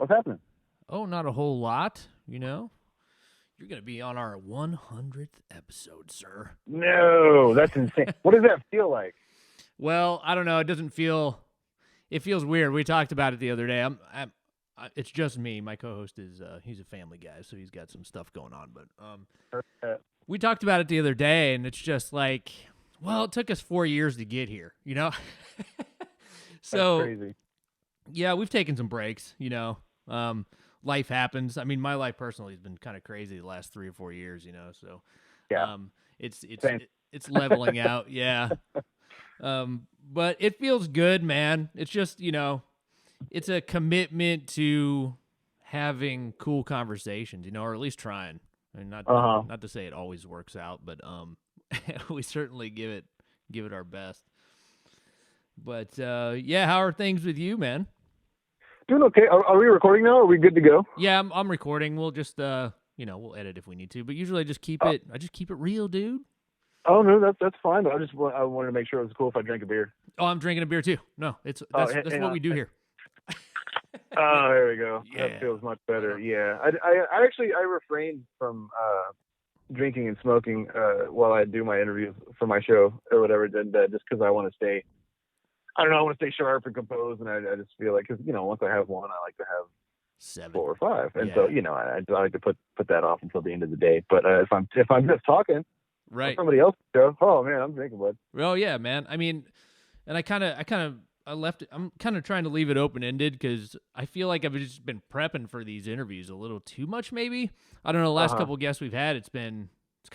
What's happening? Oh, not a whole lot, You're going to be on our 100th episode, sir. No, that's insane. What does that feel like? Well, I don't know. It feels weird. We talked about it the other day. It's just me. My co-host is, he's a family guy, so he's got some stuff going on. But we talked about it the other day, and it's just like, well, it took us 4 years to get here, So, that's crazy. Yeah, we've taken some breaks, life happens. I mean, my life personally has been kind of crazy the last 3 or 4 years, So, yeah, it's leveling out. Yeah. But it feels good, man. It's just, it's a commitment to having cool conversations, or at least trying. I mean, not to say it always works out, but we certainly give it our best. But yeah, how are things with you, man? Doing okay. Are we recording now? Are we good to go? Yeah, I'm recording. We'll just we'll edit if we need to, but usually I just keep it real, dude. Oh no, that's fine. I wanted to make sure it was cool if I drank a beer. Oh, I'm drinking a beer too. No, that's what we do here. Oh, there we go. Yeah. That feels much better. Yeah, I refrain from drinking and smoking while I do my interviews for my show or whatever, just because I want to stay. I don't know. I want to stay sharp and composed, and I just feel like, because once I have one, I like to have 7, 4 or 5, and so I like to put that off until the end of the day. But if I'm just talking, right, somebody else's show, oh man, I'm drinking, bud. Well, yeah, man. I mean, and I left it. I'm kind of trying to leave it open ended because I feel like I've just been prepping for these interviews a little too much. Maybe I don't know. The last couple of guests we've had, it's been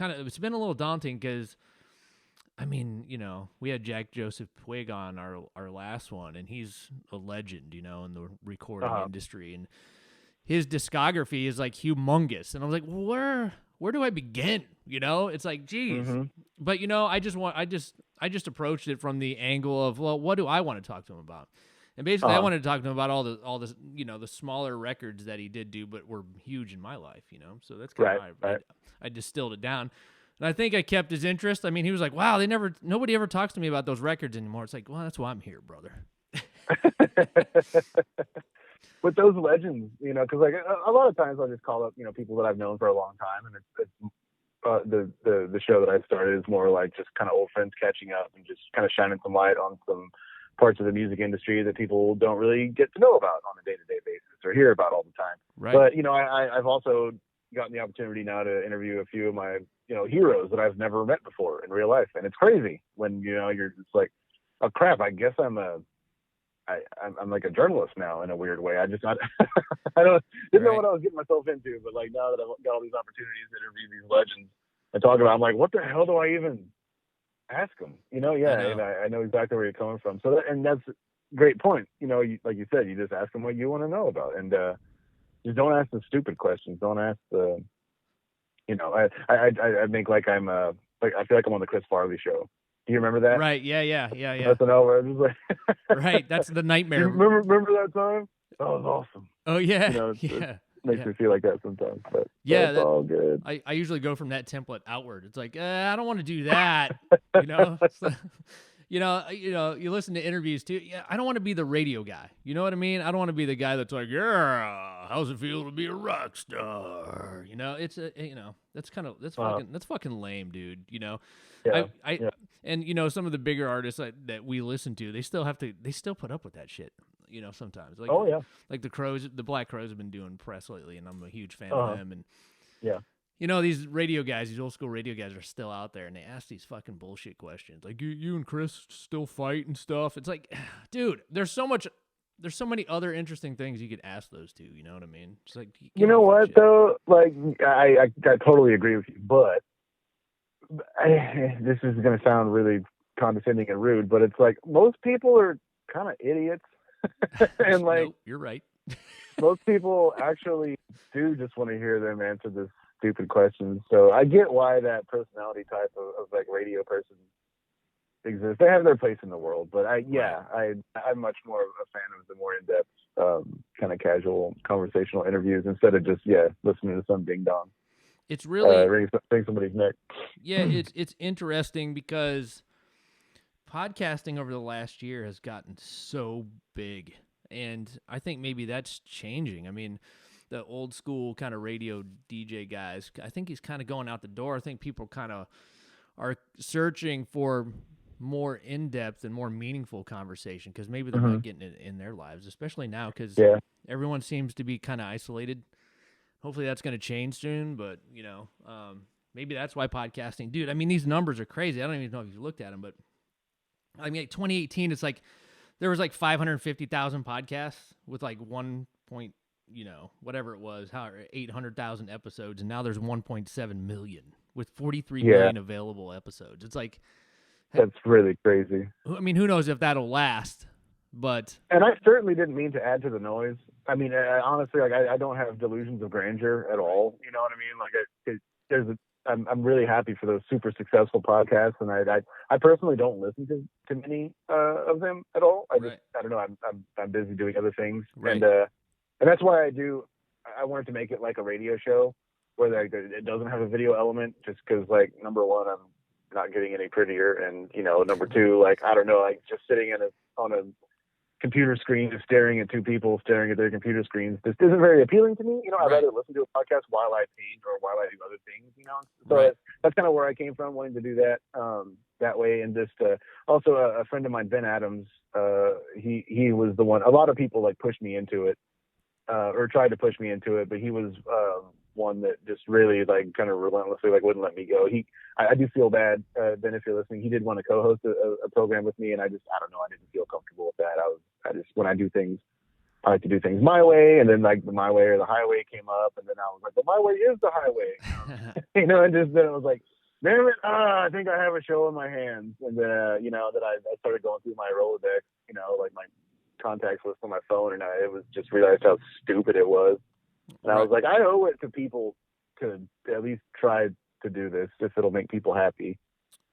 a little daunting because. I mean, we had Jack Joseph Puig on our last one, and he's a legend, in the recording industry, and his discography is like humongous. And I was like, where do I begin? It's like, geez. Mm-hmm. But I just approached it from the angle of, well, what do I want to talk to him about? And basically, I wanted to talk to him about all this, the smaller records that he did do, but were huge in my life, So that's kind of how I distilled it down. And I think I kept his interest. I mean, he was like, wow, nobody ever talks to me about those records anymore. It's like, well, that's why I'm here, brother. With those legends, because like a lot of times I'll just call up, people that I've known for a long time. And it's the show that I started is more like just kind of old friends catching up and just kind of shining some light on some parts of the music industry that people don't really get to know about on a day-to-day basis or hear about all the time. Right. But, I've also gotten the opportunity now to interview a few of my heroes that I've never met before in real life, and it's crazy when you're just like, oh crap, I guess I'm like a journalist now in a weird way. I didn't know what I was getting myself into, but like now that I've got all these opportunities to interview these legends and talk about, I'm like, what the hell do I even ask them? And I know exactly where you're coming from. So that's a great point. Like you said, you just ask them what you want to know about, and just don't ask the stupid questions. Don't ask the, I make like I'm like I feel like I'm on the Chris Farley show. Do you remember that? Right. Yeah. That's an over. Like right. That's the nightmare. Remember that time? That was awesome. Oh yeah. It makes me feel like that sometimes. But yeah, that's all good. I usually go from that template outward. It's like I don't want to do that. You listen to interviews too. Yeah, I don't want to be the radio guy. You know what I mean? I don't want to be the guy that's like, yeah, how's it feel to be a rock star? It's that's fucking lame, dude. Yeah. And some of the bigger artists that we listen to, they still put up with that shit. Sometimes. Like, oh yeah. Like the Black Crowes have been doing press lately, and I'm a huge fan of them. And yeah. These radio guys, these old school radio guys are still out there, and they ask these fucking bullshit questions. Like, you and Chris still fight and stuff. It's like, dude, there's so many other interesting things you could ask those two. You know what I mean? It's like, you know what though? Like, I totally agree with you, but this is going to sound really condescending and rude, but it's like most people are kind of idiots, and like, nope, you're right. Most people actually do just want to hear them answer this stupid questions. So I get why that personality type of like radio person exists. They have their place in the world, but I'm much more of a fan of the more in-depth, kind of casual conversational interviews instead of just listening to some ding dong. It's really wring somebody's neck. Yeah, it's interesting because podcasting over the last year has gotten so big. And I think maybe that's changing. I mean, the old school kind of radio DJ guys, I think he's kind of going out the door. I think people kind of are searching for more in-depth and more meaningful conversation because maybe they're not getting it in their lives, especially now because everyone seems to be kind of isolated. Hopefully that's going to change soon, but, maybe that's why podcasting, dude, I mean, these numbers are crazy. I don't even know if you looked at them, but I mean, like 2018, it's like there was like 550,000 podcasts with like whatever it was, 800,000 episodes, and now there's 1.7 million with 43 million available episodes. It's like that's really crazy. I mean, who knows if that'll last? But I certainly didn't mean to add to the noise. I mean, honestly, like I don't have delusions of grandeur at all. You know what I mean? Like I'm really happy for those super successful podcasts, and I personally don't listen to many of them at all. I don't know. I'm busy doing other things, and that's why I wanted to make it like a radio show where it doesn't have a video element, just because like number one, I'm not getting any prettier, and number two, like I don't know, like just sitting on a computer screen, just staring at two people staring at their computer screens. This isn't very appealing to me. I'd rather listen to a podcast while I paint or while I do other things. So that's kind of where I came from, wanting to do that that way. And just also a friend of mine, Ben Adams, he was the one. A lot of people like pushed me into it or tried to push me into it, but he was one that just really like kind of relentlessly like wouldn't let me go. I do feel bad, Ben, if you're listening. He did want to co-host a program with me, and I don't know, I didn't feel comfortable with that. I just when I do things, I like to do things my way, and then like the my way or the highway came up, and then I was like, well, my way is the highway, and just then it was like, damn it, I think I have a show in my hands, and then that I started going through my Rolodex, like my contacts list on my phone, and I just realized how stupid it was. And I was like, I owe it to people to at least try to do this if it'll make people happy.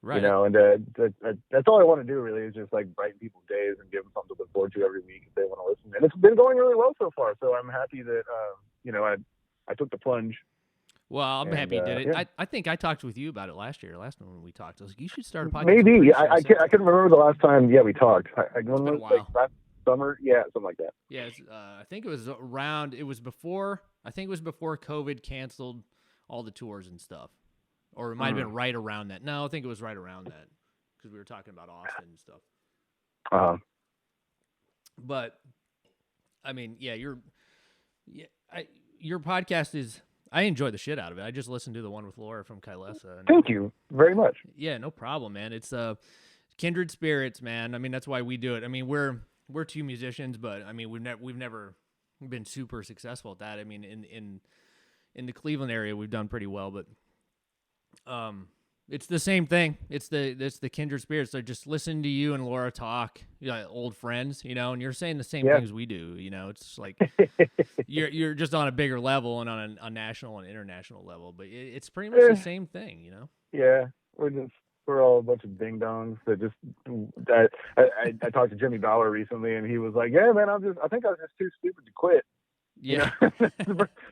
Right. And that's all I want to do really is just like brighten people's days and give them something to look forward to every week if they want to listen. And it's been going really well so far. So I'm happy that, I took the plunge. Well, I'm happy you did it. Yeah. I think I talked with you about it last time we talked. I was like, you should start a podcast. Maybe. I couldn't remember the last time. Yeah, we talked. It's been a while. Like last summer. Yeah, something like that. Yeah, I think it was before COVID canceled all the tours and stuff. Or it might have been right around that. No, I think it was right around that because we were talking about Austin and stuff. But I mean, your podcast is. I enjoy the shit out of it. I just listened to the one with Laura from Kyle Shutt. Thank you very much. Yeah, no problem, man. It's kindred spirits, man. I mean, that's why we do it. I mean, we're two musicians, but I mean, we've never been super successful at that. I mean, in the Cleveland area, we've done pretty well, but it's the same thing. It's the kindred spirits. So just listen to you and Laura talk, old friends, and you're saying the same things we do. It's like you're just on a bigger level and on a national and international level, but it's pretty much the same thing, Yeah, we're all a bunch of ding dongs that just. I talked to Jimmy Bauer recently, and he was like, "Yeah, man, I think I was just too stupid to quit." Yeah,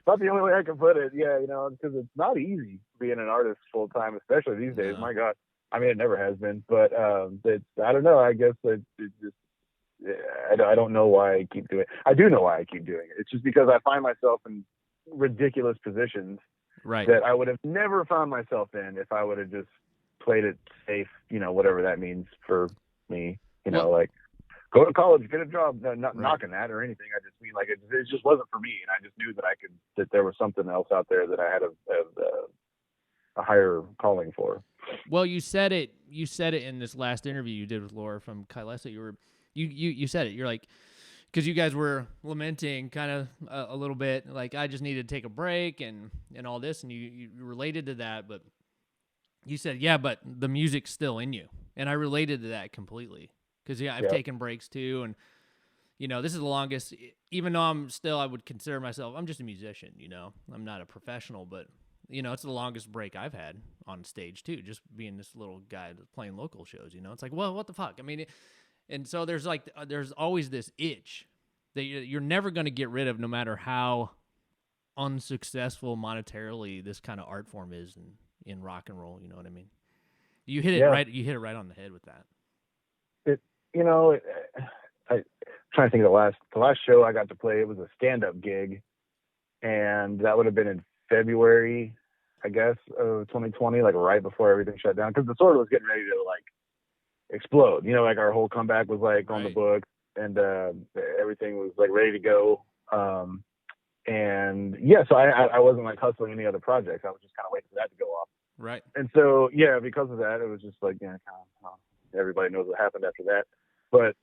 not the only way I can put it. Yeah, because it's not easy being an artist full time, especially these days. My God, I mean, it never has been. But I don't know. I guess it just. I don't know why I keep doing it. I do know why I keep doing it. It's just because I find myself in ridiculous positions that I would have never found myself in if I would have just played it safe. Whatever that means for me. Like. Go to college, get a job. Not knocking that or anything. I just mean like it just wasn't for me, and I just knew that there was something else out there that I had a higher calling for. Well, you said it in this last interview you did with Laura from Kyle Shutt. You said it. You're like, because you guys were lamenting kind of a little bit, like I just needed to take a break and all this, and you related to that, but you said, yeah, but the music's still in you, and I related to that completely. Because, I've taken breaks, too, and, this is the longest, even though I would consider myself, I'm just a musician, I'm not a professional, but, it's the longest break I've had on stage, too, just being this little guy that's playing local shows, it's like, well, what the fuck, I mean, and so there's always this itch that you're never going to get rid of no matter how unsuccessful monetarily this kind of art form is in rock and roll, you know what I mean? You hit it right on the head with that. trying to think of the last show I got to play. It was a stand-up gig, and that would have been in February, I guess, of 2020, like right before everything shut down, because the Sword was getting ready to like explode. You know, like our whole comeback was like on the books, and everything was like ready to go. And yeah, so I wasn't like hustling any other projects. I was just kind of waiting for that to go off. Right. And so yeah, because of that, it was just like, yeah, everybody knows what happened after that. But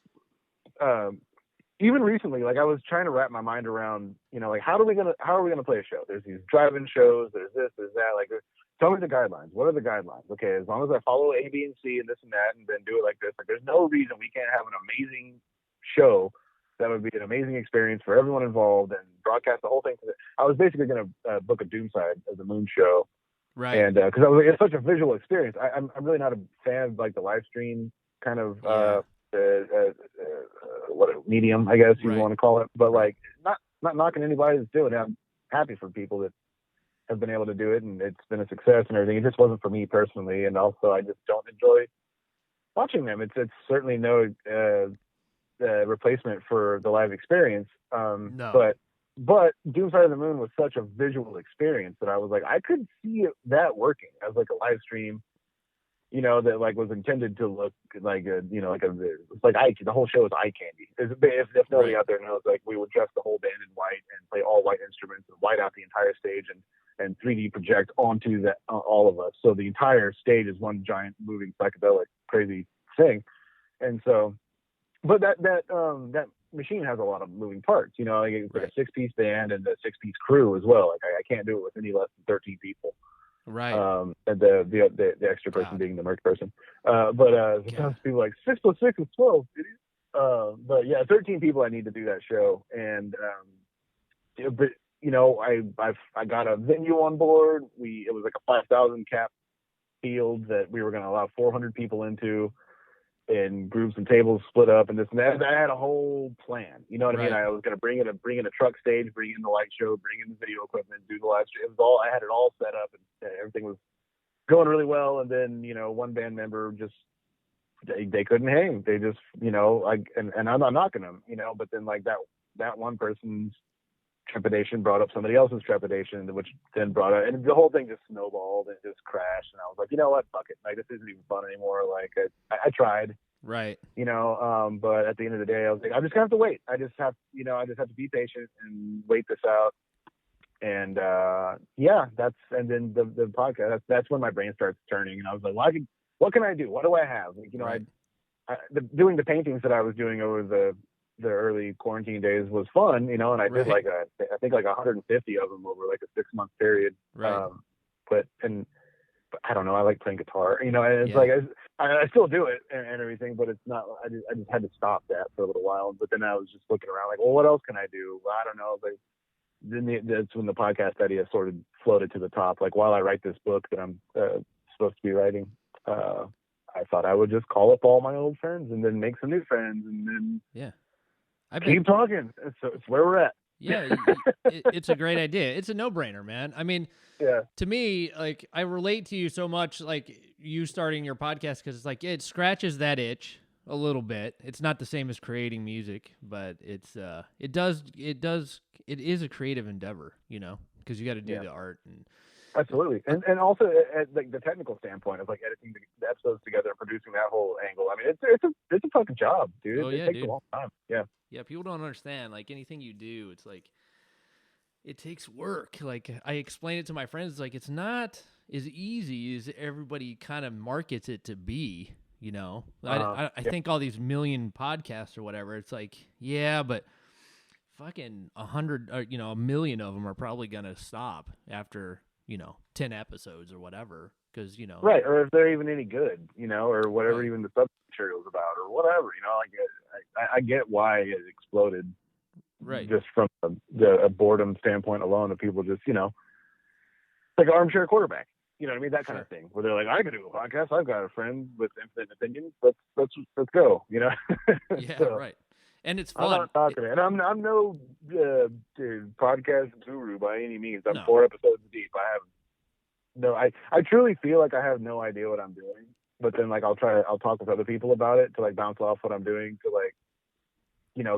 even recently, like I was trying to wrap my mind around, you know, like how are we gonna play a show? There's these drive-in shows, there's this, there's that. Like, tell me the guidelines. What are the guidelines? Okay, as long as I follow A, B, and C, and this and that, and then do it like this. Like, there's no reason we can't have an amazing show that would be an amazing experience for everyone involved and broadcast the whole thing. I was basically going to book a Doomside as a moon show. Right. And because it's such a visual experience. I'm really not a fan of like the live stream kind of what medium, I guess you want to call it. But like not knocking anybody that's doing it. I'm happy for people that have been able to do it, and it's been a success and everything. It just wasn't for me personally, and also I just don't enjoy watching them. It's certainly no replacement for the live experience. No. But Doomside of the Moon was such a visual experience that I was like, I could see that working as like a live stream, you know, that like was intended to look like a, you know, like it's like the whole show is eye candy. If nobody out there knows, like we would dress the whole band in white and play all white instruments and white out the entire stage and 3D project onto that all of us. So the entire stage is one giant moving psychedelic crazy thing. And so, but that machine has a lot of moving parts, you know, like it's like a 6-piece band and a 6-piece crew as well. Like I can't do it with any less than 13 people. Right. And the extra person being the merch person. Sometimes people like 6 + 6 is 12. But yeah, 13 people I need to do that show. And, but you know, I got a venue on board. It was like a 5,000 cap field that we were going to allow 400 people into. And groups and tables split up and this and that. I had a whole plan. You know what I mean? I was going to bring in a truck stage, bring in the light show, bring in the video equipment, do the live stream. It was all, I had it all set up and everything was going really well. And then, you know, one band member just, they couldn't hang. They just, you know, and I'm not knocking them, you know, but then like that one person's trepidation brought up somebody else's trepidation, which then brought up, and the whole thing just snowballed and just crashed. And I was like, you know what, fuck it, like this isn't even fun anymore. Like I tried, right, you know, but at the end of the day, I was like, I'm just gonna have to wait. I just have to be patient and wait this out. And and then the podcast, that's when my brain starts turning, and I was like, well, what can I do? What do I have? Like, you know, doing the paintings that I was doing over the early quarantine days was fun, you know, and I did like I think like 150 of them over like a 6-month period. Right. But I don't know. I like playing guitar, you know, and it's like I still do it and everything, but it's not. I just had to stop that for a little while. But then I was just looking around, like, well, what else can I do? Well, I don't know. But then that's when the podcast idea sort of floated to the top. Like, while I write this book that I'm supposed to be writing, I thought I would just call up all my old friends and then make some new friends, and then keep talking. So it's where we're at. Yeah, it's a great idea. It's a no-brainer, man. I mean, to me, like, I relate to you so much, like, you starting your podcast, because it's like, it scratches that itch a little bit. It's not the same as creating music, but it is a creative endeavor, you know, because you got to do the art. And absolutely. And also at like the technical standpoint of like editing the episodes together and producing that whole angle. I mean, it's a fucking job, dude. It takes a long time. Yeah. Yeah. People don't understand, like, anything you do, it's like, it takes work. Like, I explain it to my friends, like, it's not as easy as everybody kind of markets it to be, you know. I think all these million podcasts or whatever, it's like, yeah, but fucking 100 or, you know, 1 million of them are probably going to stop after, you know, 10 episodes or whatever, because, you know. Right, or if they're even any good, you know, or whatever even the subject material is about or whatever, you know. Like, I get why it exploded. Right. Just from the boredom standpoint alone, of people just, you know, like an armchair quarterback, you know what I mean? That kind of thing, where they're like, I could do a podcast. I've got a friend with infinite opinions. Let's go, you know? Yeah, right. And it's fun. I'm not talking, and I'm no podcast guru by any means. I'm 4 episodes deep. I truly feel like I have no idea what I'm doing, but then like I'll talk with other people about it to like bounce off what I'm doing to like,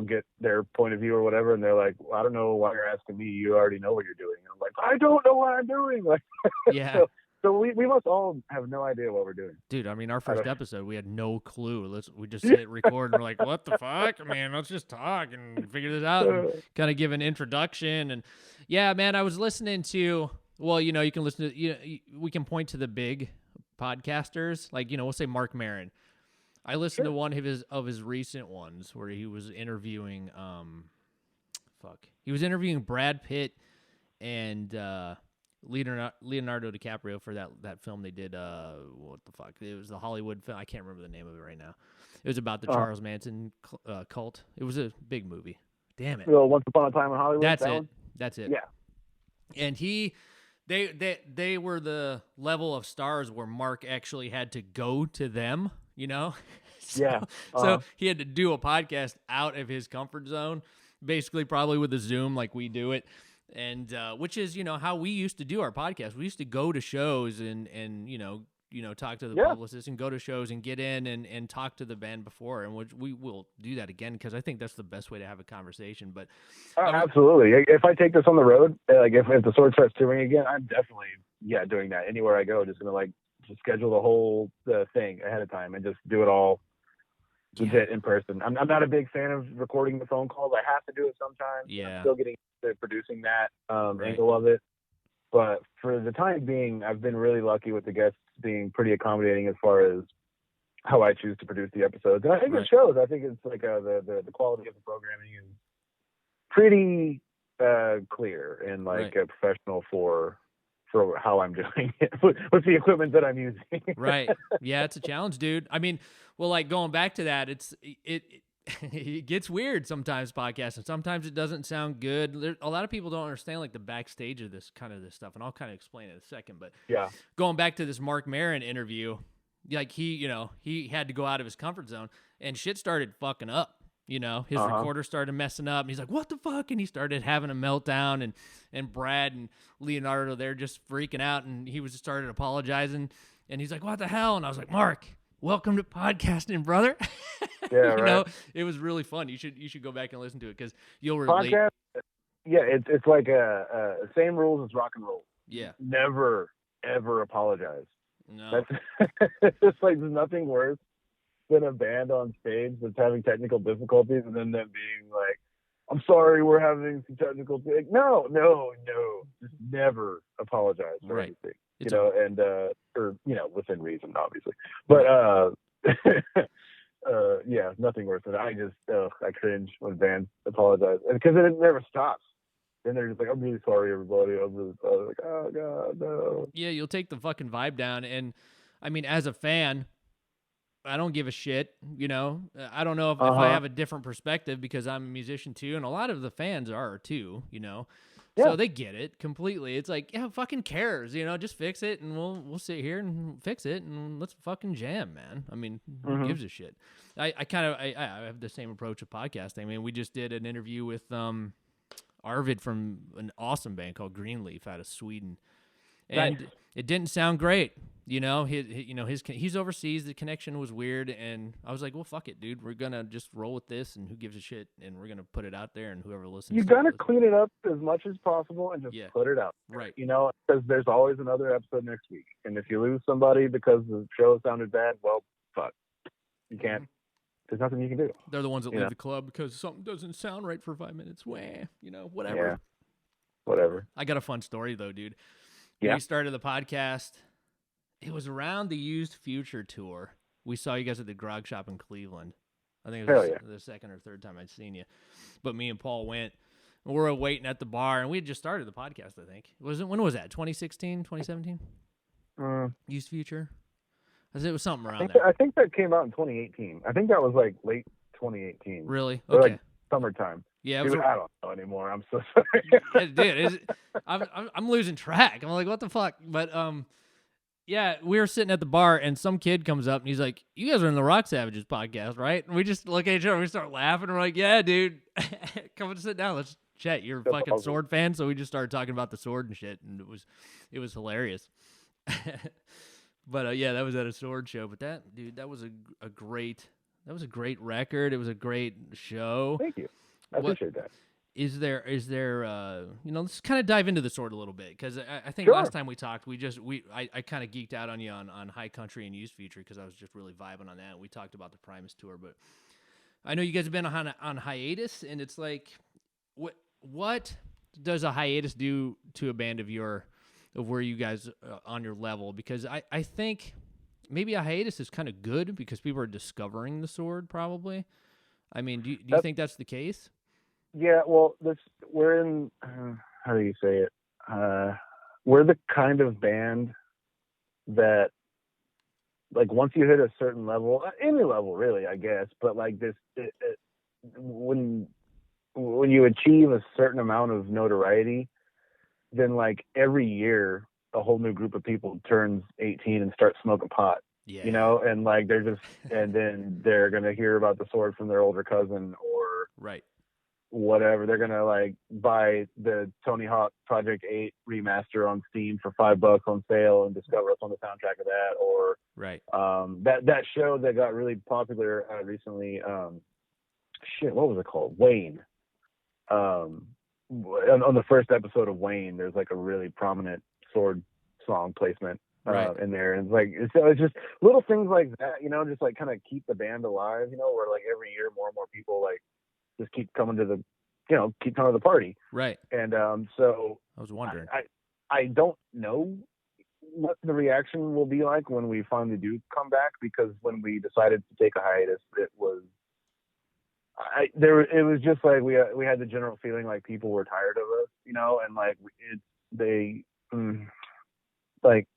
get their point of view or whatever, and they're like, well, I don't know why you're asking me. You already know what you're doing. And I'm like, I don't know what I'm doing. Like, Yeah. so we must all have no idea what we're doing. Dude, I mean, our first episode, we had no clue. We just hit record and we're like, what the fuck? I mean, let's just talk and figure this out and kind of give an introduction. And yeah, man, I was listening to, well, you can listen to, we can point to the big podcasters. Like, we'll say Mark Maron. I listened to one of his recent ones where he was interviewing, he was interviewing Brad Pitt and, Leonardo DiCaprio for that film they did. What the fuck? It was the Hollywood film. I can't remember the name of it right now. It was about the Charles Manson cult. It was a big movie. Damn it. Well, Once Upon a Time in Hollywood. That's it. Yeah. And they were the level of stars where Mark actually had to go to them. So he had to do a podcast out of his comfort zone, basically probably with a Zoom like we do it. And which is, how we used to do our podcast. We used to go to shows and talk to the publicists and go to shows and get in and talk to the band before. And we will do that again because I think that's the best way to have a conversation. But absolutely. If I take this on the road, like if the Sword starts touring again, I'm definitely doing that. Anywhere I go, just gonna just schedule the whole thing ahead of time and just do it all legit in person. I'm not a big fan of recording the phone calls. I have to do it sometimes. Yeah. I'm still getting to producing that angle of it. But for the time being, I've been really lucky with the guests being pretty accommodating as far as how I choose to produce the episodes. And I think it shows. I think it's like the quality of the programming is pretty clear and professional for how I'm doing it with the equipment that I'm using. Right. Yeah, it's a challenge, dude. I mean, well, like going back to that, it gets weird sometimes podcasting. Sometimes it doesn't sound good. A lot of people don't understand like the backstage of this stuff, and I'll kind of explain it in a second. But going back to this Mark Maron interview, like he had to go out of his comfort zone, and shit started fucking up. His recorder started messing up, and he's like, what the fuck? And he started having a meltdown, and Brad and Leonardo, they're just freaking out, and he was just started apologizing, and he's like, what the hell? And I was like, Mark, welcome to podcasting, brother. Yeah, it was really fun. You should go back and listen to it because you'll relate. Podcast, it's like same rules as rock and roll. Yeah. Never, ever apologize. No. It's just like there's nothing worse than a band on stage that's having technical difficulties and then them being like, I'm sorry, we're having some technical things. No. Just never apologize for anything. Within reason, obviously. But nothing worse than I cringe when bands apologize. And because it never stops. Then they're just like, I'm really sorry, everybody. I'm really sorry. Like, oh God, no. Yeah, you'll take the fucking vibe down. And I mean, as a fan, I don't give a shit, I don't know if I have a different perspective because I'm a musician too, and a lot of the fans are too, so they get it completely. It's like, yeah, who fucking cares, just fix it, and we'll sit here and fix it, and let's fucking jam, man. I mean, who gives a shit? I have the same approach with podcasting. I mean, we just did an interview with Arvid from an awesome band called Greenleaf out of Sweden, and it didn't sound great. He's overseas. The connection was weird, and I was like, "Well, fuck it, dude. We're gonna just roll with this, and who gives a shit? And we're gonna put it out there, and whoever listens, you gotta clean it up as much as possible and just put it out, right? Because there's always another episode next week, and if you lose somebody because the show sounded bad, well, fuck, you can't. There's nothing you can do. They're the ones that leave the club because something doesn't sound right for 5 minutes. Whatever. Yeah. Whatever. I got a fun story though, dude. Yeah. We started the podcast. It was around the Used Future tour. We saw you guys at the Grog Shop in Cleveland. I think it was the second or third time I'd seen you. But me and Paul went. And we were waiting at the bar, and we had just started the podcast, I think. When was that? 2016, 2017? Used Future? I said it was something around there. I think that came out in 2018. I think that was like late 2018. Really? Or like summertime. Yeah, Dude, I don't know anymore. I'm so sorry. Dude, I'm losing track. I'm like, what the fuck? But yeah, we were sitting at the bar, and some kid comes up, and he's like, "You guys are in the Rock Savages podcast, right?" And we just look at each other, and we start laughing. And we're like, "Yeah, dude, come and sit down. Let's chat. You're a fucking awesome Sword fan." So we just started talking about the Sword and shit, and it was hilarious. But yeah, that was at a Sword show. But that was a great That was a great record. It was a great show. Thank you. I appreciate that. Is there let's kind of dive into the sword a little bit, because I think Sure. last time we talked, I kind of geeked out on you on High Country and Used Future, because I was just really vibing on that. We talked about the Primus tour, but I know you guys have been on hiatus, and it's like, what does a hiatus do to a band of where you guys on your level? Because I think maybe a hiatus is kind of good because people are discovering the sword, probably. I mean, do you think that's the case? Yeah, well, we're in, how do you say it? We're the kind of band that, like, once you hit a certain level, any level really, I guess, but like when you achieve a certain amount of notoriety, then like every year a whole new group of people turns 18 and starts smoking pot. Yeah. You know, and like and then they're gonna hear about the sword from their older cousin or right. whatever. They're gonna like buy the Tony Hawk Project 8 remaster on Steam for $5 on sale and discover us on the soundtrack of that. Or right. That show that got really popular recently. What was it called? Wayne. On the first episode of Wayne, there's like a really prominent sword song placement in there, and it's just little things like that, you know, just like kind of keep the band alive, you know, where like every year more and more people like just keep coming to the party. Right. And so I was wondering. I don't know what the reaction will be like when we finally do come back, because when we decided to take a hiatus, it was just like we had the general feeling like people were tired of us, you know, and like like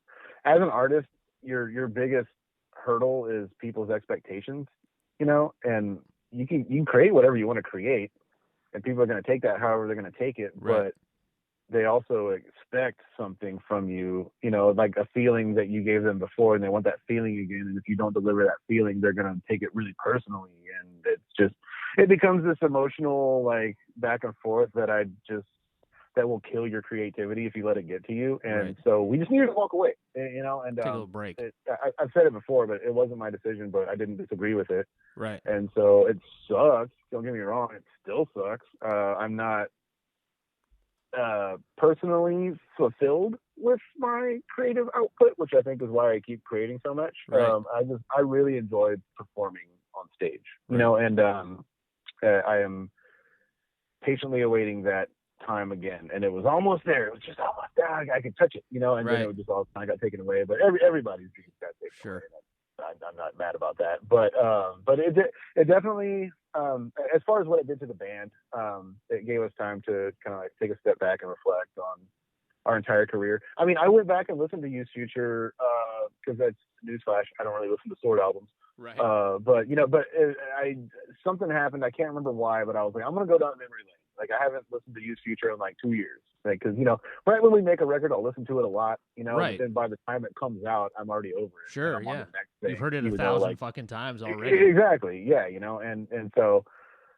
as an artist, your biggest hurdle is people's expectations, you know, and you can create whatever you want to create, and people are going to take that however they're going to take it, right. but they also expect something from you, you know, like a feeling that you gave them before, and they want that feeling again. And if you don't deliver that feeling, they're going to take it really personally, and it becomes this emotional like back and forth that will kill your creativity if you let it get to you. And right. So we just needed to walk away, you know, and take a little break. I've said it before, but it wasn't my decision, but I didn't disagree with it. Right. And so it sucks. Don't get me wrong. It still sucks. I'm not personally fulfilled with my creative output, which I think is why I keep creating so much. Right. I really enjoyed performing on stage, you know, and I am patiently awaiting that time again, and it was almost there. It was just almost there. I could touch it, you know, and then it was just all kind of got taken away. But everybody's dreams got taken away. I'm not mad about that. But it definitely, as far as what it did to the band, it gave us time to kind of like take a step back and reflect on our entire career. I mean, I went back and listened to Used Future because that's newsflash. I don't really listen to Sword albums. Right. But you know, something happened. I can't remember why, but I was like, I'm gonna go down memory lane. Like, I haven't listened to Used Future in like 2 years. Like, because, you know, right when we make a record, I'll listen to it a lot, you know, right. But then by the time it comes out, I'm already over it. Sure, yeah. You've heard it 1,000 fucking times already. Exactly, yeah, you know, and so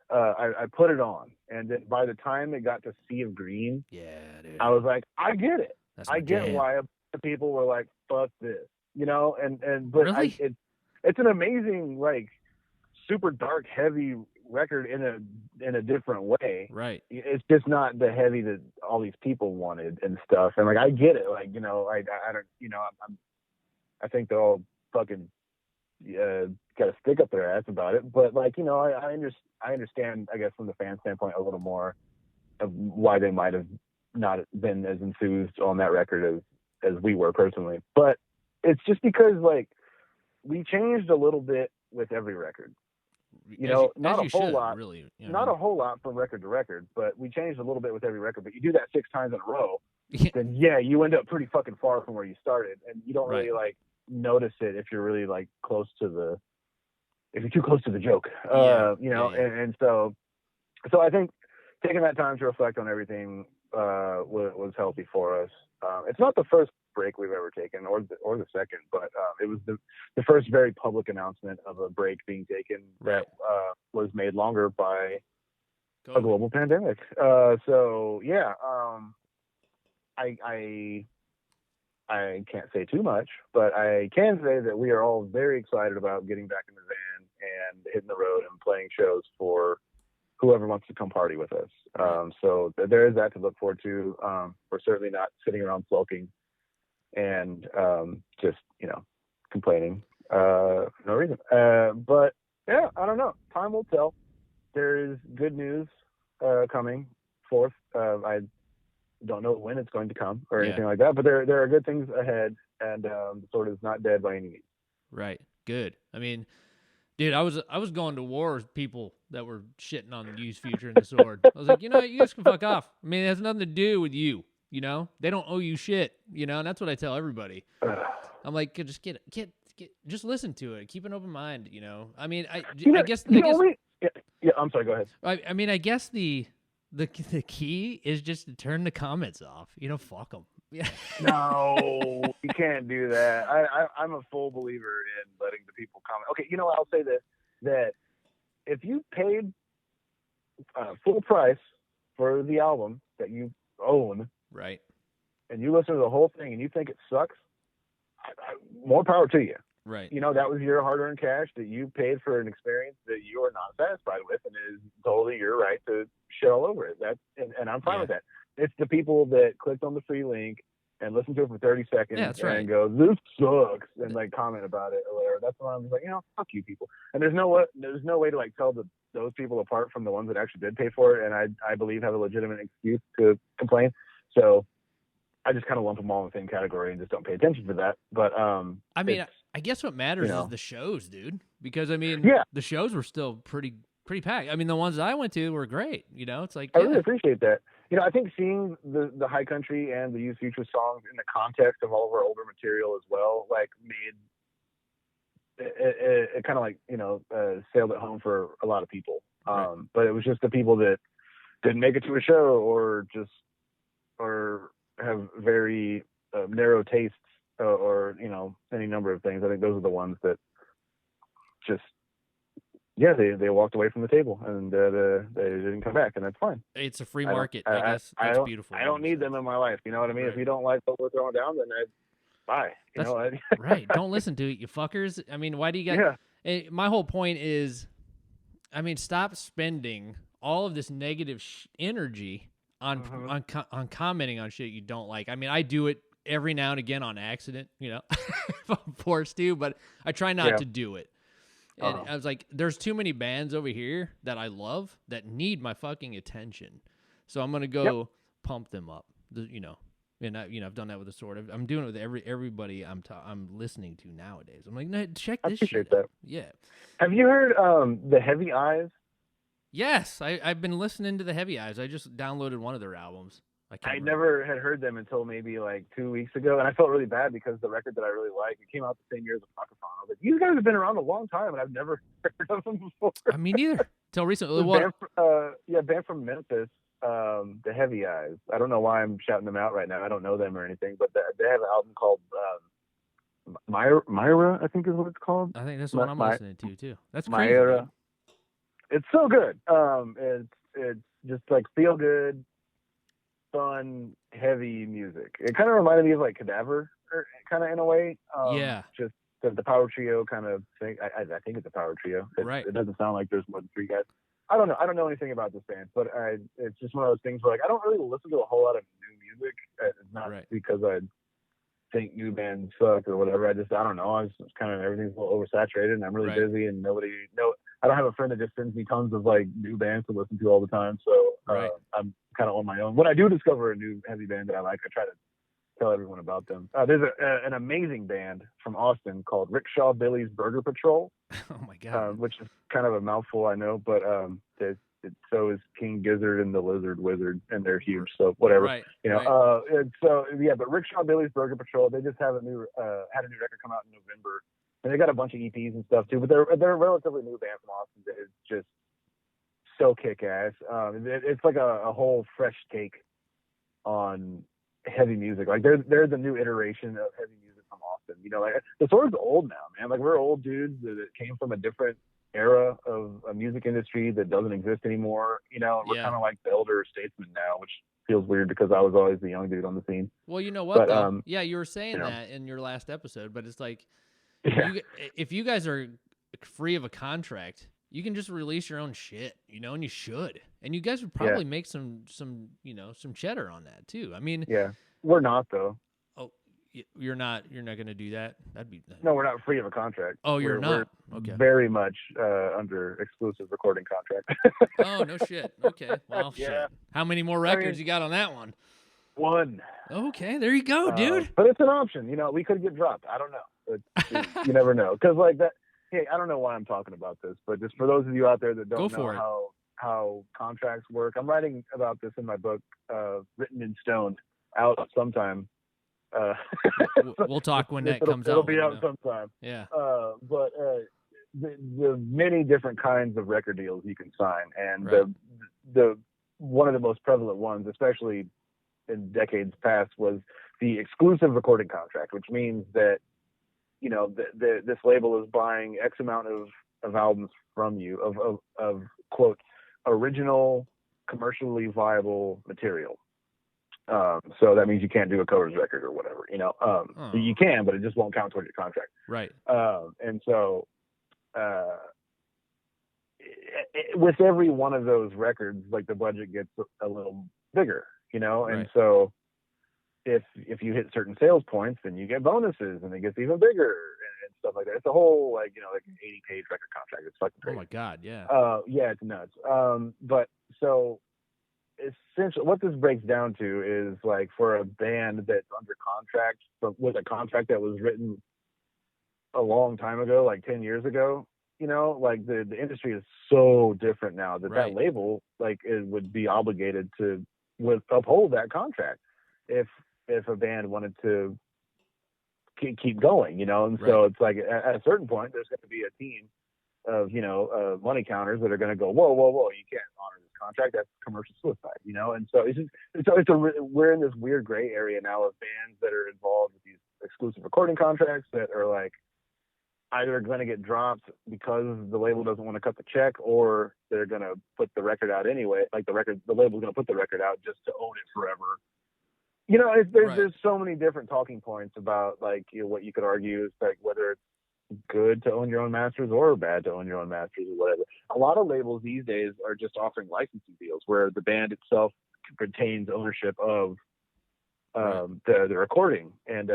I put it on, and then by the time it got to Sea of Green, yeah, dude, I was like, I get it. I get why people were like, fuck this, you know, but really? It's an amazing, like, super dark, heavy record in a different way. Right. It's just not the heavy that all these people wanted and stuff. And like, I get it. Like, you know, I don't, you know, I think they're all fucking got to stick up their ass about it. But like, you know, I understand, I guess, from the fan standpoint a little more of why they might have not been as enthused on that record as we were personally. But it's just because like we changed a little bit with every record. You know, not a whole lot, really. You know, not a whole lot from record to record, but we changed a little bit with every record. But you do that 6 times in a row, then you end up pretty fucking far from where you started, and you don't really like notice it if you're really like if you're too close to the joke, you know. And so I think taking that time to reflect on everything was healthy for us. It's not the first break we've ever taken, or the second, but it was the first very public announcement of a break being taken that was made longer by a global pandemic. So yeah, I can't say too much, but I can say that we are all very excited about getting back in the van and hitting the road and playing shows for whoever wants to come party with us. So there is that to look forward to. We're certainly not sitting around sulking and just, complaining for no reason. But yeah, I don't know. Time will tell. There is good news coming forth. I don't know when it's going to come or anything like that, but there are good things ahead, and the sword is not dead by any means. Right. Good. I mean, dude, I was going to war with people that were shitting on the Used Future and the Sword. I was like, you guys can fuck off. I mean, it has nothing to do with you. They don't owe you shit. And that's what I tell everybody. I'm like, just get, just listen to it. Keep an open mind. I mean, I guess. Yeah. I'm sorry. Go ahead. I mean, I guess the key is just to turn the comments off. Fuck them. Yeah. No, you can't do that. I'm a full believer in letting the people comment. Okay, I'll say this, that if you paid full price for the album that you own, right, and you listen to the whole thing and you think it sucks, more power to you. Right. That was your hard-earned cash that you paid for an experience that you are not satisfied with, and it is totally your right to shit all over it. And I'm fine with that. It's the people that clicked on the free link and listened to it for 30 seconds and go, this sucks, and comment about it or whatever. That's why I'm just like, fuck you people. And there's no way to tell those people apart from the ones that actually did pay for it, and I believe have a legitimate excuse to complain. So I just kind of lump them all in the same category and just don't pay attention to that. But I mean, I guess what matters is the shows, dude. Because the shows were still pretty packed. I mean, the ones I went to were great. It's like I really appreciate that. I think seeing the High Country and the Used Future songs in the context of all of our older material as well, made it kind of sailed it home for a lot of people. Right. But it was just the people that didn't make it to a show or have very narrow tastes or any number of things. I think those are the ones that just they walked away from the table and they didn't come back, and that's fine. It's a free market. I guess that's beautiful. I don't need them in my life. You know what I mean? Right. If you don't like what we're throwing down, then bye. Right. Don't listen to it, you fuckers. I mean, why do you got? Yeah. My whole point is, stop spending all of this negative energy on commenting on shit you don't like. I mean, I do it every now and again on accident, if I'm forced to, but I try not to do it. And I was like, there's too many bands over here that I love that need my fucking attention. So I'm going to go pump them up, and I've done that with the Sword. I'm doing it with everybody I'm listening to nowadays. I'm like, no, check this shit out. Yeah. Have you heard the Heavy Eyes? Yes, I've been listening to the Heavy Eyes. I just downloaded one of their albums. I never had heard them until maybe 2 weeks ago, and I felt really bad because the record that I really like, it came out the same year as the Pocathon. I was like, you guys have been around a long time, and I've never heard of them before. I mean, neither. Till recently. Band from Memphis, the Heavy Eyes. I don't know why I'm shouting them out right now. I don't know them or anything, but they have an album called Myra, I think is what it's called. I think that's what I'm listening to, too. That's crazy. Myra. It's so good. It's just feel good, fun, heavy music. It kind of reminded me of Cadaver, kind of in a way. Just the power trio kind of thing. I think it's a power trio. Right. It doesn't sound like there's more than three guys. I don't know. I don't know anything about this band, but it's just one of those things where I don't really listen to a whole lot of new music. It's not because I think new bands suck or whatever. I don't know. It's kind of everything's a little oversaturated, and I'm really busy, and I don't have a friend that just sends me tons of new bands to listen to all the time. So I'm kind of on my own. When I do discover a new heavy band that I like, I try to tell everyone about them. There's an amazing band from Austin called Rickshaw Billy's Burger Patrol. Oh my God. Which is kind of a mouthful, I know, but so is King Gizzard and the Lizard Wizard, and they're huge. So whatever, but Rickshaw Billy's Burger Patrol, they just have had a new record come out in November. And they got a bunch of EPs and stuff too, but they're a relatively new band from Austin that is just so kick-ass. It's like a whole fresh take on heavy music. They're the new iteration of heavy music from Austin. The Sword's old now, man. We're old dudes that came from a different era of a music industry that doesn't exist anymore. And we're kind of like the elder statesmen now, which feels weird because I was always the young dude on the scene. Well, you know what? But, you were saying that in your last episode, but it's like, if you guys are free of a contract, you can just release your own shit, and you should. And you guys would probably make some cheddar on that too. I mean, we're not though. Oh, you're not going to do that? That'd be No, we're not free of a contract. Oh, you're not. We're okay. very much under exclusive recording contract. Oh, no shit. Okay. Well, shit. How many more records you got on that one? One. Okay, there you go, dude. But it's an option. We could get dropped. I don't know. You never know. Because like that. Hey, I don't know why I'm talking about this, but just for those of you out there that don't know how contracts work, I'm writing about this in my book, Written in Stone, out sometime. We'll talk when that comes out. It'll be out sometime. Yeah. But the many different kinds of record deals you can sign, and the one of the most prevalent ones, especially in decades past, was the exclusive recording contract, which means that this label is buying X amount of albums from you of quote original commercially viable material. So that means you can't do a covers record or whatever, you can, but it just won't count toward your contract. Right. And so, with every one of those records, like the budget gets a little bigger, and so if you hit certain sales points, then you get bonuses and it gets even bigger and stuff like that. It's a whole, like an 80-page record contract. It's fucking crazy. Oh my God. Yeah. Yeah, it's nuts. But so, essentially what this breaks down to is like for a band that's under contract with a contract that was written a long time ago, like 10 years ago, like the industry is so different now that label, like, it would be obligated to uphold that contract if a band wanted to keep going, and so it's like at a certain point there's going to be a team of money counters that are going to go, whoa, you can't honor this contract, that's commercial suicide, and so we're in this weird gray area now of bands that are involved with these exclusive recording contracts that are like either going to get dropped because the label doesn't want to cut the check, or they're going to put the record out anyway, like the label's going to put the record out just to own it forever. There's so many different talking points about like what you could argue is like whether it's good to own your own masters or bad to own your own masters or whatever. A lot of labels these days are just offering licensing deals where the band itself retains ownership of the recording, and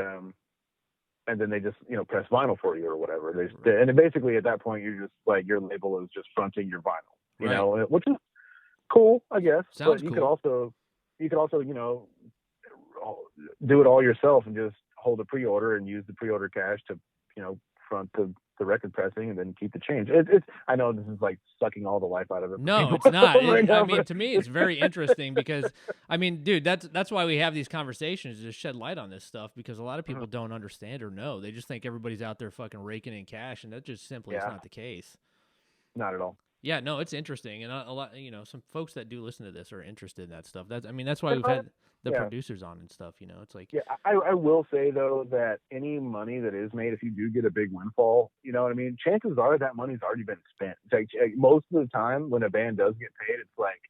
then they just press vinyl for you or whatever. And then basically at that point you're just like your label is just fronting your vinyl, which is cool, I guess. Sounds but you cool. could also do it all yourself and just hold a pre-order and use the pre-order cash to front the record pressing and then keep the change. It's I know this is like sucking all the life out of it. No, it's not. I mean, to me, it's very interesting because, I mean, dude, that's why we have these conversations, to shed light on this stuff, because a lot of people don't understand or know. They just think everybody's out there fucking raking in cash, and that just simply is not the case. Not at all. Yeah, no, it's interesting, and a lot, some folks that do listen to this are interested in that stuff. That's why we've had the producers on and stuff. It's like, I will say though that any money that is made, if you do get a big windfall, you know what I mean, chances are that money's already been spent. It's like most of the time when a band does get paid, it's like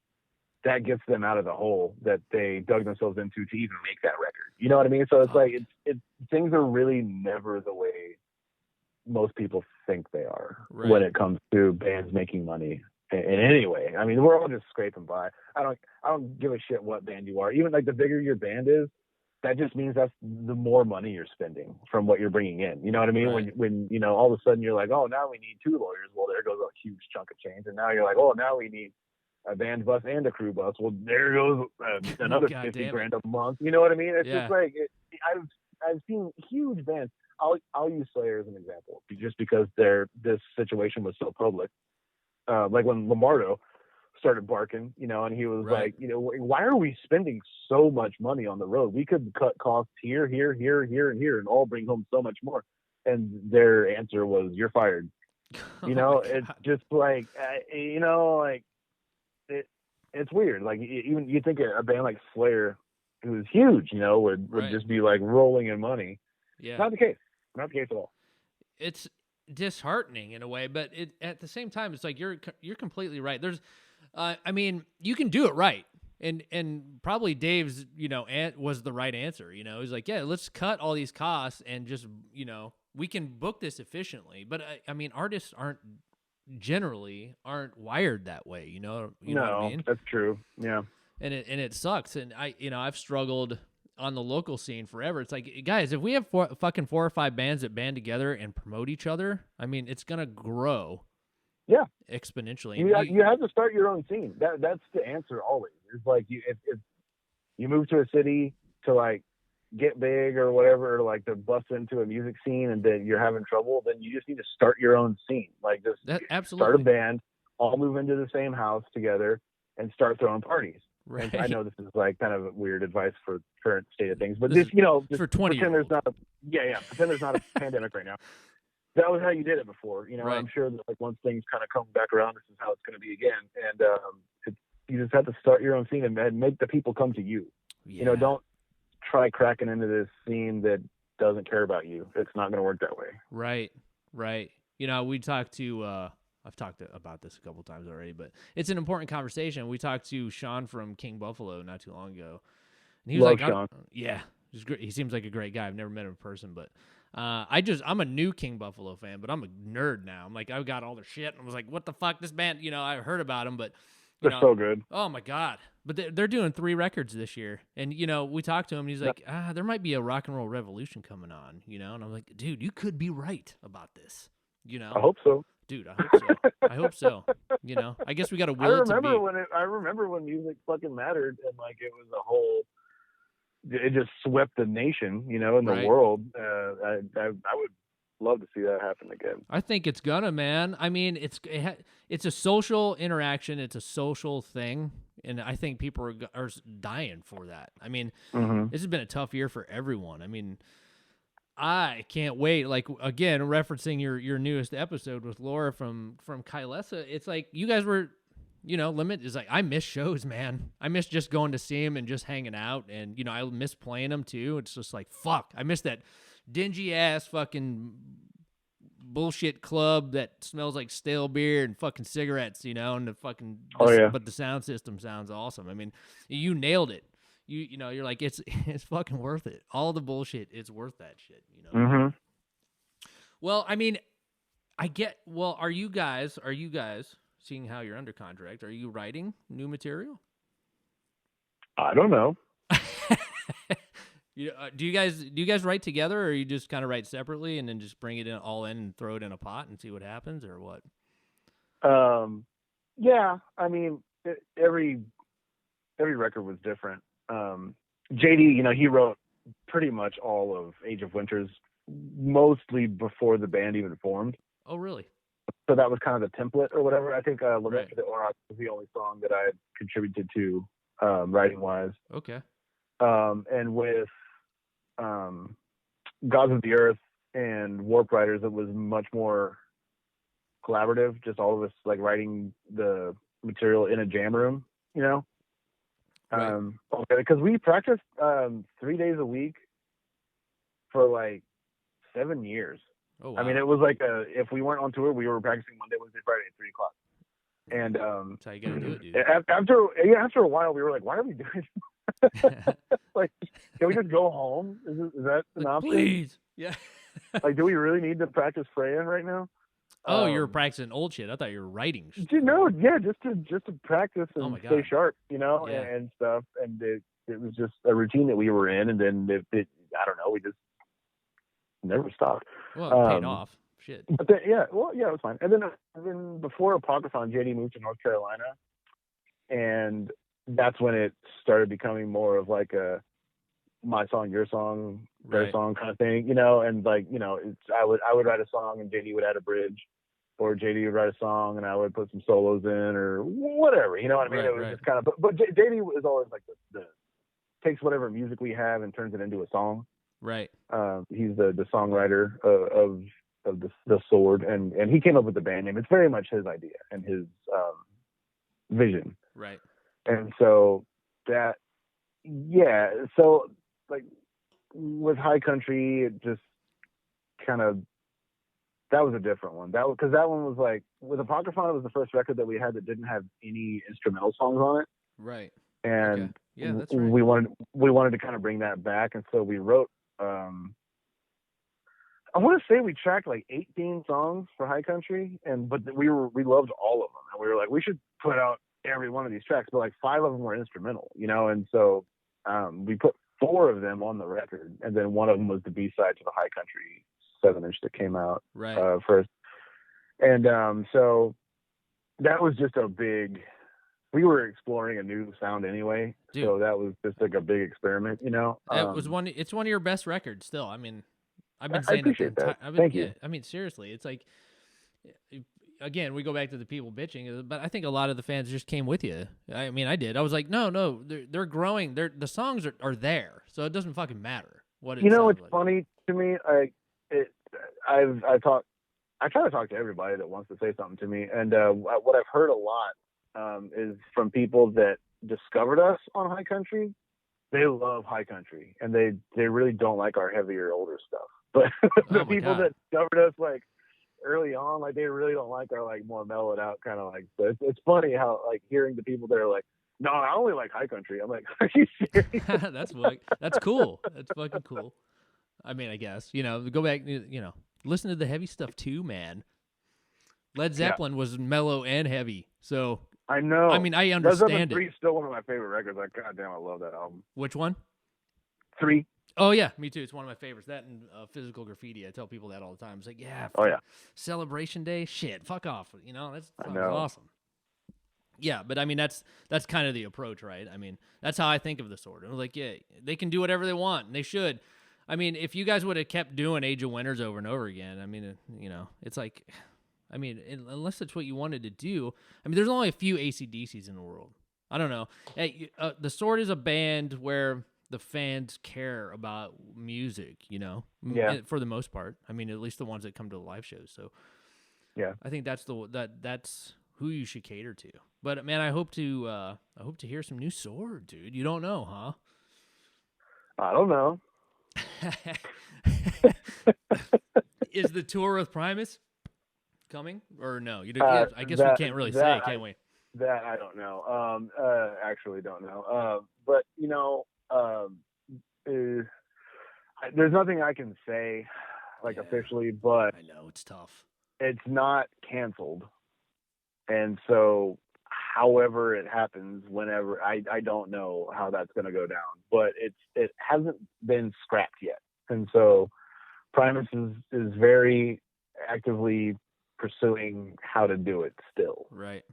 that gets them out of the hole that they dug themselves into to even make that record. You know what I mean? So it's like it's things are really never the way most people think they are when it comes to bands making money in any way. I mean, we're all just scraping by. I don't give a shit what band you are. Even like the bigger your band is, that just means that's the more money you're spending from what you're bringing in. You know what I mean? Right. When all of a sudden you're like, oh, now we need 2 lawyers. Well, there goes a huge chunk of change. And now you're like, oh, now we need a band bus and a crew bus. Well, there goes another $50,000 a month. You know what I mean? It's just like I've seen huge bands. I'll use Slayer as an example, just because this situation was so public. Like when Lombardo started barking, and he was like, why are we spending so much money on the road? We could cut costs here, and here, and all bring home so much more. And their answer was, "You're fired." It's just like, it's weird. Like even you think a band like Slayer, who's huge, would just be like rolling in money. Yeah, not the case. Not the case at all. It's disheartening in a way, but at the same time, it's like you're completely right. There's, I mean, you can do it right, and probably Dave's, was the right answer. He's like, yeah, let's cut all these costs and just, we can book this efficiently, but I mean, artists generally aren't wired that way. You know what I mean? That's true. Yeah. And it sucks. And I've struggled on the local scene forever. It's like, guys, if we have four or five bands that band together and promote each other, I mean, it's gonna grow. Yeah. Exponentially. You have to start your own scene. That's the answer always. It's like if you move to a city to like get big or whatever, or like to bust into a music scene and then you're having trouble, then you just need to start your own scene. Like just start a band, all move into the same house together and start throwing parties. Right. And I know this is like kind of weird advice for current state of things, but just, you know, just for 20 pretend there's not pretend there's not a pandemic right now. That was how you did it before, you know. Right. I'm sure that like once things kind of come back around, this is how it's going to be again. And you just have to start your own scene and make the people come to you. Yeah. You know, don't try cracking into this scene that doesn't care about you. It's not going to work that way. Right. You know, we talked to, I've talked about this a couple times already, but it's an important conversation. We talked to Sean from King Buffalo not too long ago. And he was like, Sean. Yeah, he seems like a great guy. I've never met him in person, but I'm a new King Buffalo fan, but I'm a nerd now. I'm like, I've got all their shit. And I was like, what the fuck, this band, you know, I heard about them, but they're so good. Oh my God. But they're doing 3 records this year. And, you know, we talked to him and he's like, there might be a rock and roll revolution coming on, you know? And I'm like, dude, you could be right about this, you know? I hope so. Dude, I hope so. I hope so. You know, I guess we got to will it to be. I remember when music fucking mattered and like it was a whole, it just swept the nation, you know, in the world. I would love to see that happen again. I think it's gonna, man. I mean, it's a social interaction. It's a social thing. And I think people are dying for that. I mean, This has been a tough year for everyone. I mean, I can't wait. Like, again, referencing your newest episode with Laura from Kylesa, it's like you guys were, you know, Limit is like, I miss shows, man. I miss just going to see him and just hanging out. And, you know, I miss playing them too. It's just like, fuck. I miss that dingy ass fucking bullshit club that smells like stale beer and fucking cigarettes, you know, and the fucking, but the sound system sounds awesome. I mean, you nailed it. You know, you're like, it's fucking worth it. All the bullshit, it's worth that shit, you know? Well, I mean, are you guys, seeing how you're under contract, are you writing new material? I don't know. Do you guys write together, or you just kind of write separately and then just bring it all in and throw it in a pot and see what happens, or what? Yeah, I mean, every record was different. JD, you know, he wrote pretty much all of Age of Winters, mostly before the band even formed. Oh, really? So that was kind of the template or whatever. I think Lament for the Aurochs was the only song that I had contributed to, writing-wise. Okay. And with Gods of the Earth and Warp Riders, it was much more collaborative, just all of us like writing the material in a jam room, you know? Because we practiced 3 days a week for like 7 years. Oh, wow. I mean, it was like if we weren't on tour, we were practicing Monday, Wednesday, Friday at 3 o'clock. And that's how you gotta do it, dude. After a while, we were like, why are we doing like, can we just go home? Is that an option? Please. Yeah. Like, do we really need to practice Freya right now? Oh, you were practicing old shit. I thought you were writing shit. No, yeah, just to practice and stay sharp, you know, Yeah. and stuff. And it was just a routine that we were in, and then I don't know, we just never stopped. Well, it paid off. Shit. But then, it was fine. And then before Apocryphon, JD moved to North Carolina, and that's when it started becoming more of like a my song, your song, their song kind of thing, you know. And like, you know, I would write a song and JD would add a bridge, or JD would write a song and I would put some solos in, or whatever, you know what I mean? It was just kind of, but JD is always like the takes whatever music we have and turns it into a song. Right. He's the songwriter of the Sword, and he came up with the band name. It's very much his idea and his vision. Right. And so so like with High Country, it just kind of, that was a different one. Because that one was like, with Apocryphon, it was the first record that we had that didn't have any instrumental songs on it. Right. And okay. Yeah, that's right. we wanted to kind of bring that back, and so we wrote I want to say we tracked like 18 songs for High Country, but we loved all of them, and we were like, we should put out every one of these tracks, but like 5 of them were instrumental, and so we put 4 of them on the record, and then one of them was the B-side to the High Country 7-inch that came out first, and so that was just a big. We were exploring a new sound anyway, dude. So that was just like a big experiment, It was it's one of your best records still. I mean, I've been saying that. Thank you. I mean, seriously, it's like, again, we go back to the people bitching, but I think a lot of the fans just came with you. I mean, I did. I was like, no, they're growing. The songs are there, so it doesn't fucking matter what it sounds it's like. funny to me. I try to talk to everybody that wants to say something to me, and what I've heard a lot is from people that discovered us on High Country. They love High Country, and they really don't like our heavier, older stuff. But the people that discovered us like early on, like they really don't like our like more mellowed out kind of like. So it's funny how like hearing the people that are like, no, I only like High Country. I'm like, are you serious? That's cool. That's fucking cool. I mean, I guess go back, listen to the heavy stuff too, man. Led Zeppelin was mellow and heavy, so. I know. I mean, I understand it. 3 is still one of my favorite records. Like, goddamn, I love that album. Which one? 3. Oh, yeah, me too. It's one of my favorites. That and Physical Graffiti. I tell people that all the time. It's like, yeah. Celebration Day? Shit, fuck off. That's awesome. Yeah, but I mean, that's kind of the approach, right? I mean, that's how I think of the Sword. I'm like, yeah, they can do whatever they want, and they should. I mean, if you guys would have kept doing Age of Winters over and over again, I mean, it's like... I mean, unless that's what you wanted to do. I mean, there's only a few AC/DCs in the world. I don't know. Hey, the Sword is a band where the fans care about music, Yeah. For the most part. I mean, at least the ones that come to the live shows. So, yeah, I think that's that's who you should cater to. But man, I hope to hear some new Sword, dude. You don't know, huh? I don't know. Is the tour with Primus coming or no? I guess we can't really say, can we? That I don't know. Actually don't know. But there's nothing I can say officially, but I know it's tough. It's not canceled, and so however it happens, whenever I don't know how that's going to go down, but it hasn't been scrapped yet, and so Primus is very actively pursuing how to do it still. Right.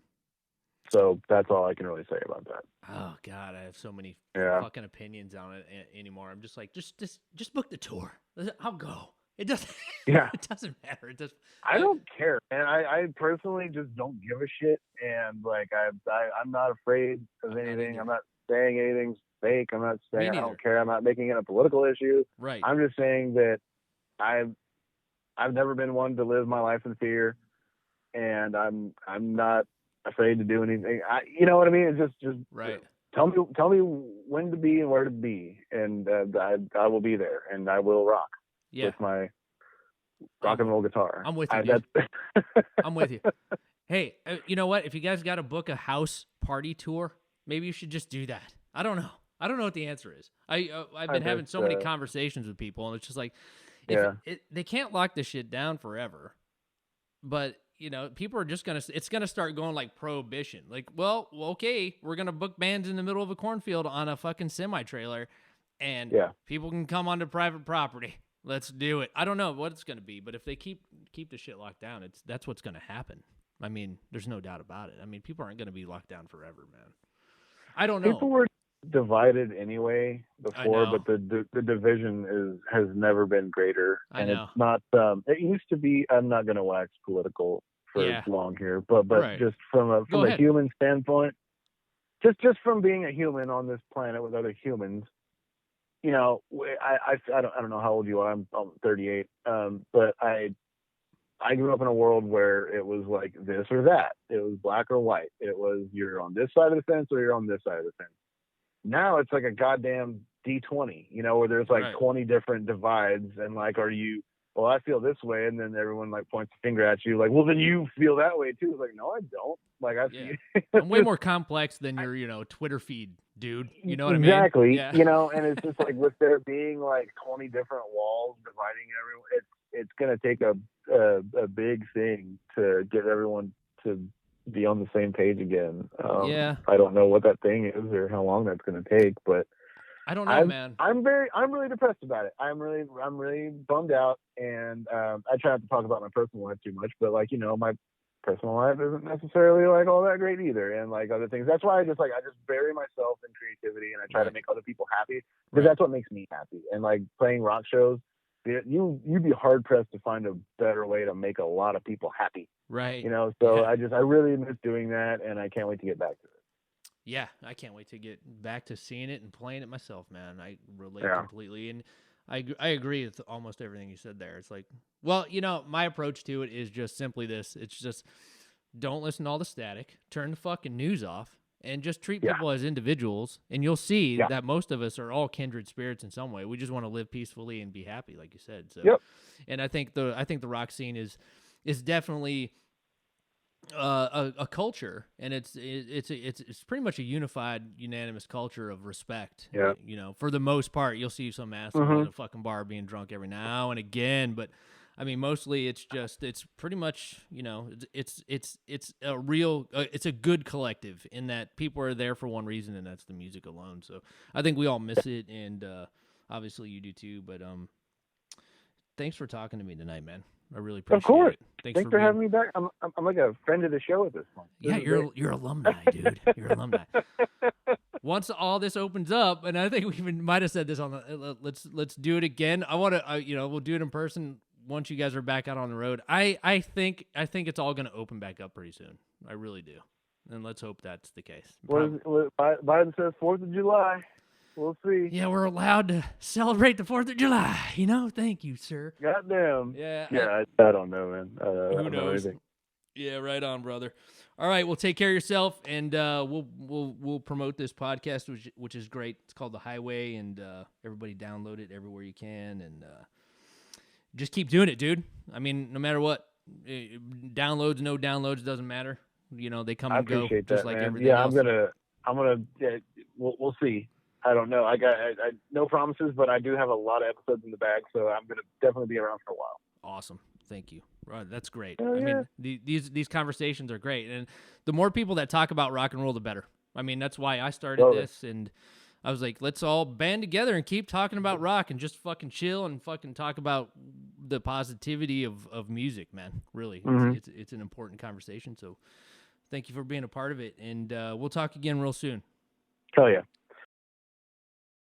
So that's all I can really say about that. Oh God, I have so many fucking opinions on it anymore. I'm just like, just book the tour. I'll go. It doesn't. Yeah. It doesn't matter. It just. I don't care, and I personally just don't give a shit. And like I'm not afraid of anything. I'm not saying anything's fake. I'm not saying I don't care. I'm not making it a political issue. Right. I'm just saying that I've never been one to live my life in fear, and I'm not afraid to do anything. You know what I mean? It's just right. Tell me when to be and where to be, and I will be there, and I will rock with my rock and roll guitar. I'm with you. I'm with you. Hey, you know what? If you guys got to book a house party tour, maybe you should just do that. I don't know. I don't know what the answer is. I've been having so many conversations with people, and it's just like, they can't lock this shit down forever, but people are just it's gonna start going like prohibition. Like, well, okay, we're gonna book bands in the middle of a cornfield on a fucking semi trailer, and people can come onto private property. Let's do it. I don't know what it's gonna be, but if they keep the shit locked down, that's what's gonna happen. I mean, there's no doubt about it. I mean, people aren't gonna be locked down forever, man. I don't know. People were divided anyway before, but the division has never been greater, and it's not. It used to be. I'm not going to wax political for long here, but just from a human standpoint, just from being a human on this planet with other humans, I don't know how old you are. I'm 38, but I grew up in a world where it was like this or that. It was black or white. It was you're on this side of the fence or you're on this side of the fence. Now it's like a goddamn D20, where there's like 20 different divides, and like, well, I feel this way, and then everyone like points a finger at you, like, well, then you feel that way too. It's like, no, I don't. Like, I'm way more complex than your Twitter feed, dude. You know what I mean? Exactly. Yeah. And it's just like with there being like 20 different walls dividing everyone, it's going to take a big thing to get everyone to be on the same page again. Yeah. I don't know what that thing is or how long that's going to take, but I don't know, man. I'm really depressed about it. I'm really bummed out, and I try not to talk about my personal life too much, but like, you know, my personal life isn't necessarily like all that great either, and like other things. That's why I just bury myself in creativity, and I try to make other people happy, because that's what makes me happy. And like playing rock shows, you'd be hard pressed to find a better way to make a lot of people happy. Right. You know, so I really miss doing that, and I can't wait to get back to it. Yeah, I can't wait to get back to seeing it and playing it myself, man. I relate completely, and I agree with almost everything you said there. It's like, well, you know, my approach to it is just simply this. It's just, don't listen to all the static, turn the fucking news off, and just treat people as individuals, and you'll see that most of us are all kindred spirits in some way. We just want to live peacefully and be happy, like you said. So, and I think the rock scene is definitely a culture, and it's pretty much a unified, unanimous culture of respect. Yeah. You know, for the most part, you'll see some asshole at a fucking bar being drunk every now and again, but I mean, mostly it's pretty much, you know, it's a real, it's a good collective in that people are there for one reason, and that's the music alone. So I think we all miss it, and obviously you do too. But thanks for talking to me tonight, man. I really appreciate it. Of course. Thanks for having me back. I'm like a friend of the show at this point. Yeah, you're alumni, dude. You're alumni. Once all this opens up, and I think we even might have said this on the let's do it again. I want to, you know, we'll do it in person once you guys are back out on the road. I think it's all going to open back up pretty soon. I really do, and let's hope that's the case. Biden says 4th of July. We'll see. Yeah, we're allowed to celebrate the 4th of July. You know, thank you, sir. Goddamn. Yeah. Yeah, I don't know, man. Who knows? Yeah, right on, brother. All right, well, take care of yourself, and we'll promote this podcast, which is great. It's called The Highway, and everybody download it everywhere you can, and just keep doing it, dude. I mean, no matter what, downloads, no downloads, doesn't matter. You know, they come and go, just like everything else. I'm gonna. Yeah, we'll see. I don't know. I no promises, but I do have a lot of episodes in the bag, so I'm gonna definitely be around for a while. Awesome. Thank you. Right, that's great. I mean, these conversations are great, and the more people that talk about rock and roll, the better. I mean, that's why I started this, and I was like, let's all band together and keep talking about rock and just fucking chill and fucking talk about the positivity of music, man. Really, it's an important conversation. So, thank you for being a part of it, and we'll talk again real soon. Hell yeah.